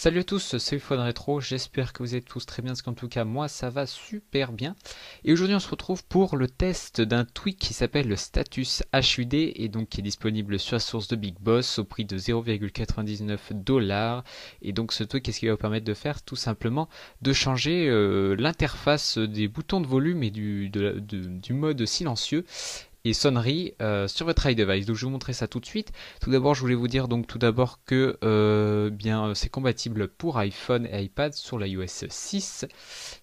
Salut à tous, c'est Phone Rétro, j'espère que vous êtes tous très bien, parce qu'en tout cas moi ça va super bien. Et aujourd'hui on se retrouve pour le test d'un tweak qui s'appelle le Status HUD et donc qui est disponible sur la source de Big Boss au prix de 0,99 $. Et donc ce tweak, qu'est-ce qu'il va vous permettre de faire? Tout simplement de changer l'interface des boutons de volume et du mode silencieux et sonnerie sur votre iDevice. Donc je vais vous montrer ça tout de suite. Tout d'abord, je voulais vous dire donc tout d'abord que bien c'est compatible pour iPhone et iPad sur l'iOS 6.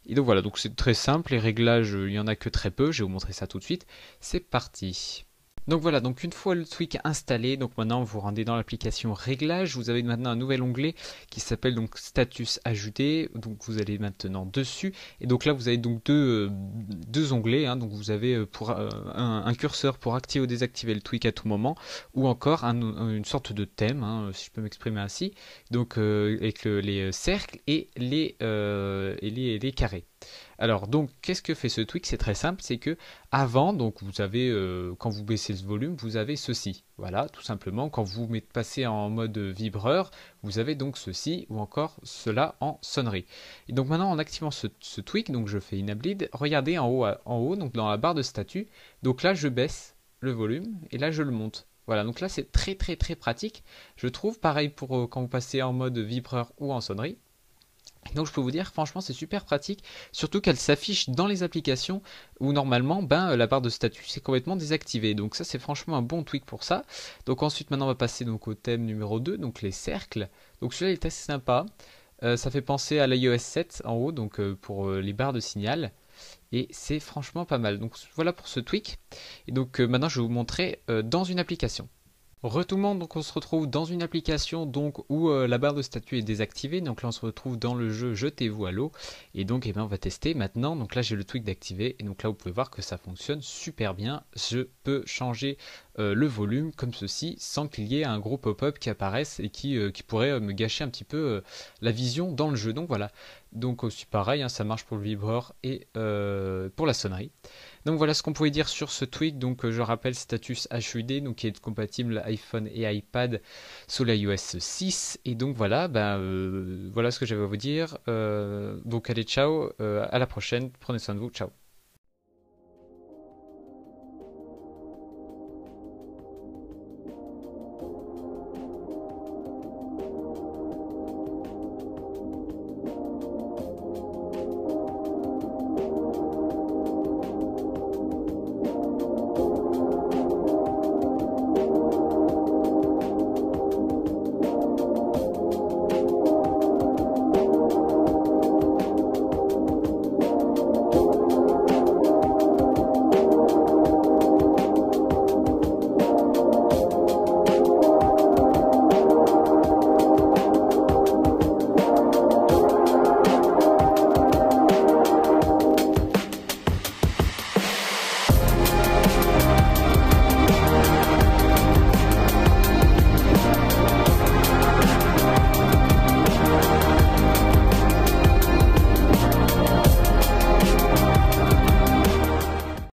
Et donc voilà, donc c'est très simple. Les réglages, il y en a que très peu. Je vais vous montrer ça tout de suite. C'est parti. Donc voilà, donc une fois le tweak installé, donc maintenant vous rendez dans l'application Réglages, vous avez maintenant un nouvel onglet qui s'appelle donc Status ajouté, donc vous allez maintenant dessus, et donc là vous avez donc deux onglets, hein. Donc vous avez pour un curseur pour activer ou désactiver le tweak à tout moment, ou encore une sorte de thème, hein, si je peux m'exprimer ainsi, donc avec les cercles et les carrés. Alors donc qu'est-ce que fait ce tweak? C'est très simple, c'est que avant, donc vous avez quand vous baissez le volume, vous avez ceci. Voilà, tout simplement. Quand vous passez en mode vibreur, vous avez donc ceci ou encore cela en sonnerie. Et donc maintenant en activant ce tweak, donc je fais Enabled, regardez en haut, donc dans la barre de statut. Donc là je baisse le volume et là je le monte. Voilà, donc là c'est très très très pratique. Je trouve pareil pour quand vous passez en mode vibreur ou en sonnerie. Donc je peux vous dire, franchement, c'est super pratique, surtout qu'elle s'affiche dans les applications où normalement, la barre de statut c'est complètement désactivée. Donc ça, c'est franchement un bon tweak pour ça. Donc ensuite, maintenant, on va passer donc au thème numéro 2, donc les cercles. Donc celui-là, il est assez sympa. Ça fait penser à l'iOS 7 en haut, donc pour les barres de signal. Et c'est franchement pas mal. Donc voilà pour ce tweak. Et donc maintenant, je vais vous montrer dans une application. Re tout le monde, donc on se retrouve dans une application donc où la barre de statut est désactivée. Donc là on se retrouve dans le jeu Jetez-vous à l'eau. Et donc on va tester maintenant. Donc là j'ai le tweak d'activer. Et donc là vous pouvez voir que ça fonctionne super bien. Je peux changer le volume comme ceci sans qu'il y ait un gros pop-up qui apparaisse et qui pourrait me gâcher un petit peu la vision dans le jeu. Donc voilà. Donc aussi pareil, hein, ça marche pour le vibreur et pour la sonnerie. Donc voilà ce qu'on pouvait dire sur ce tweak. Donc je rappelle Status HUD, donc qui est compatible iPhone et iPad sous l'iOS 6. Et donc voilà, voilà ce que j'avais à vous dire. Donc allez, ciao, à la prochaine, prenez soin de vous, ciao.